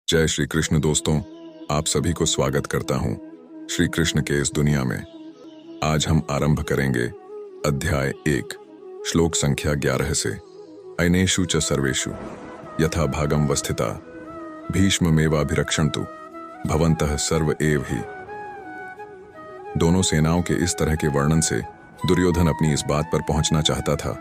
जय श्री कृष्ण दोस्तों, आप सभी को स्वागत करता हूं श्री कृष्ण के इस दुनिया में। आज हम आरंभ करेंगे अध्याय 1 श्लोक संख्या 11 से। अयनेषु च सर्वेषु यथा भागम वस्थिता भीष्ममेवाभिरक्षन्तु भवन्तः सर्व एव हि। दोनों सेनाओं के इस तरह के वर्णन से दुर्योधन अपनी इस बात पर पहुंचना चाहता था,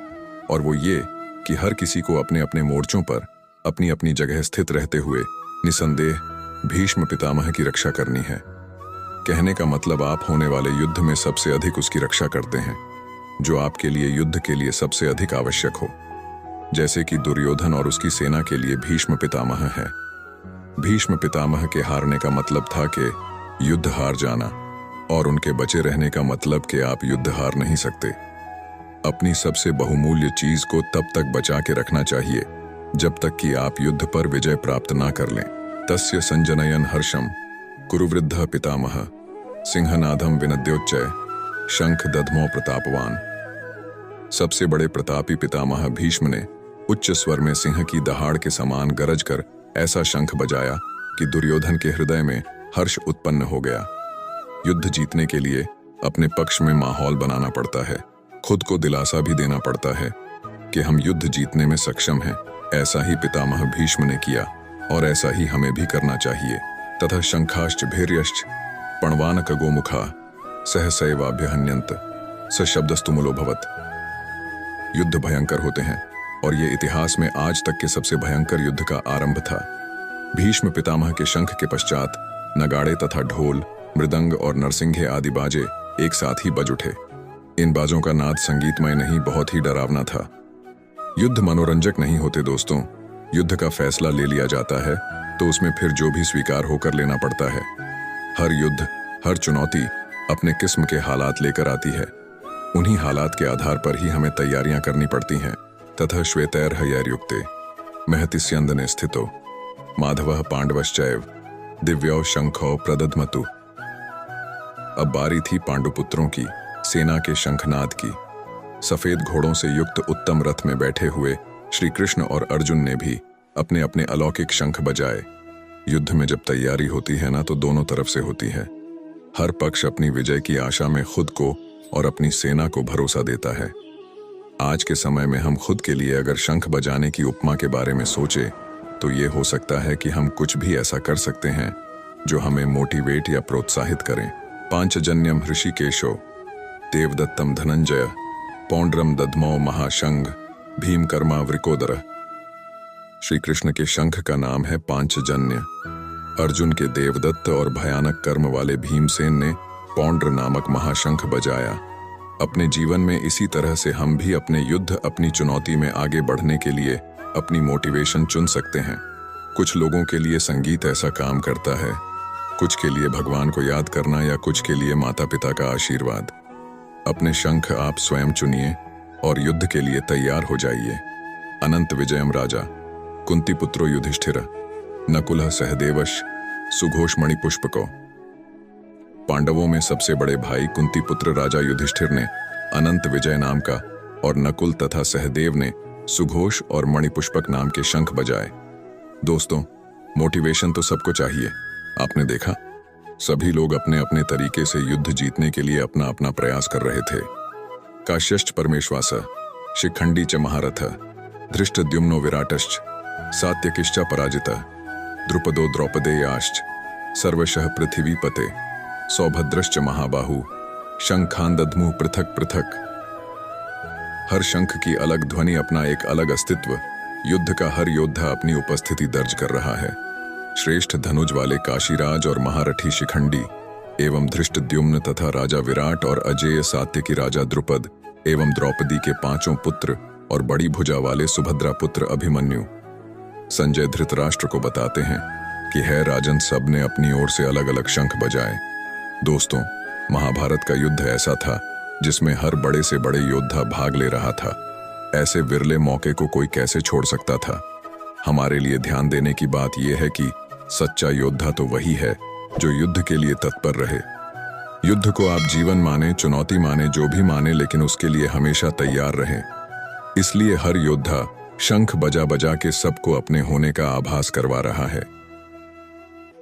और वो ये कि हर किसी को अपने अपने मोर्चों पर अपनी अपनी जगह स्थित रहते हुए निसंदेह भीष्म पितामह की रक्षा करनी है। कहने का मतलब आप होने वाले युद्ध में सबसे अधिक उसकी रक्षा करते हैं, जो आपके लिए युद्ध के लिए सबसे अधिक आवश्यक हो। जैसे कि दुर्योधन और उसकी सेना के लिए भीष्म पितामह है। भीष्म पितामह के हारने का मतलब था कि युद्ध हार जाना, और उनके बचे रहने का मतलब कि आप युद्ध हार नहीं सकते। अपनी सबसे बहुमूल्य चीज को तब तक बचा के रखना चाहिए जब तक कि आप युद्ध पर विजय प्राप्त ना कर लें। तस्य संजनयन हर्षम कुरुवृद्ध पितामह सिंहनादम विनद्योच्चय शंख दध्मो प्रतापवान। सबसे बड़े प्रतापी पितामह भीष्म ने उच्च स्वर में सिंह की दहाड़ के समान गरज कर ऐसा शंख बजाया कि दुर्योधन के हृदय में हर्ष उत्पन्न हो गया। युद्ध जीतने के लिए अपने पक्ष में माहौल बनाना पड़ता है, खुद को दिलासा भी देना पड़ता है कि हम युद्ध जीतने में सक्षम हैं। ऐसा ही पितामह भीष्म ने किया, और ऐसा ही हमें भी करना चाहिए। तथा शंखाश्च भैर्यश्च पणवानक गोमुखा सहसैवाभ्यहन्यन्त सशब्दस्तुमुलो भवत्। युद्ध भयंकर होते हैं, और ये इतिहास में आज तक के सबसे भयंकर युद्ध का आरंभ था। भीष्म पितामह के शंख के पश्चात नगाड़े तथा ढोल, मृदंग और नरसिंघे आदि बाजे एक साथ ही बज उठे। इन बाजों का नाद संगीतमय नहीं, बहुत ही डरावना था। युद्ध मनोरंजक नहीं होते दोस्तों। युद्ध का फैसला ले लिया जाता है तो उसमें फिर जो भी स्वीकार होकर लेना पड़ता है। हर युद्ध, हर चुनौती अपने किस्म के हालात लेकर आती है। उन्हीं हालात के आधार पर ही हमें तैयारियां करनी पड़ती हैं। तथा श्वेतैर हयैर्युक्ते महति स्यंदने स्थितो माधवः पांडवश्चैव दिव्यौ शंखौ प्रदध्मतु। अब बारी थी पांडुपुत्रों की, सेना के शंखनाद की। सफेद घोड़ों से युक्त उत्तम रथ में बैठे हुए श्री कृष्ण और अर्जुन ने भी अपने अपने अलौकिक शंख बजाए। युद्ध में जब तैयारी होती है ना, तो दोनों तरफ से होती है। हर पक्ष अपनी विजय की आशा में खुद को और अपनी सेना को भरोसा देता है। आज के समय में हम खुद के लिए अगर शंख बजाने की उपमा के बारे में सोचे तो ये हो सकता है कि हम कुछ भी ऐसा कर सकते हैं जो हमें मोटिवेट या प्रोत्साहित करें। पांचजन्यम ऋषिकेशो देवदत्तम धनंजय पौंड्रम दध्मो महाशंग भीमकर्मा वृकोदर। श्री कृष्ण के शंख का नाम है पांचजन्य। अर्जुन के देवदत्त और भयानक कर्म वाले भीमसेन ने पौंड्र नामक महाशंख बजाया। अपने जीवन में इसी तरह से हम भी अपने युद्ध, अपनी चुनौती में आगे बढ़ने के लिए अपनी मोटिवेशन चुन सकते हैं। कुछ लोगों के लिए संगीत ऐसा काम करता है, कुछ के लिए भगवान को याद करना, या कुछ के लिए माता पिता का आशीर्वाद। अपने शंख आप स्वयं चुनिए और युद्ध के लिए तैयार हो जाइए। अनंत विजयम राजा कुंती पुत्रो युधिष्ठिर नकुलः सहदेवश सुघोष मणिपुष्पको। पांडवों में सबसे बड़े भाई कुंती पुत्र राजा युधिष्ठिर ने अनंत विजय नाम का, और नकुल तथा सहदेव ने सुघोष और मणिपुष्पक नाम के शंख बजाए। दोस्तों, मोटिवेशन तो सबको चाहिए। आपने देखा, सभी लोग अपने अपने तरीके से युद्ध जीतने के लिए अपना अपना प्रयास कर रहे थे। काश्यश्च परमेश्वास शिखंडी च महारथ धृष्टद्युम्नो विराटश्च सात्यकिश्च पराजित द्रुपदो द्रौपदेयाश्च सर्वशः पृथिवीपते सौभद्रश्च महाबाहु शंखान दध्मुः पृथक पृथक। हर शंख की अलग ध्वनि अपना एक अलग अस्तित्व। युद्ध का हर योद्धा अपनी उपस्थिति दर्ज कर रहा है। श्रेष्ठ धनुज वाले काशीराज और महारथी शिखंडी एवं धृष्टद्युम्न तथा राजा विराट और अजेय सात्यकी राजा द्रुपद एवं द्रौपदी के पांचों पुत्र और बड़ी भुजा वाले सुभद्रा पुत्र अभिमन्यु। संजय धृतराष्ट्र को बताते हैं कि है राजन, सब ने अपनी ओर से अलग अलग शंख बजाए। दोस्तों, महाभारत का युद्ध ऐसा था जिसमें हर बड़े से बड़े योद्धा भाग ले रहा था। ऐसे विरले मौके को कोई कैसे छोड़ सकता था। हमारे लिए ध्यान देने की बात यह है कि सच्चा योद्धा तो वही है जो युद्ध के लिए तत्पर रहे। युद्ध को आप जीवन माने, चुनौती माने, जो भी माने, लेकिन उसके लिए हमेशा तैयार रहें। इसलिए हर योद्धा शंख बजा बजा के सबको अपने होने का आभास करवा रहा है।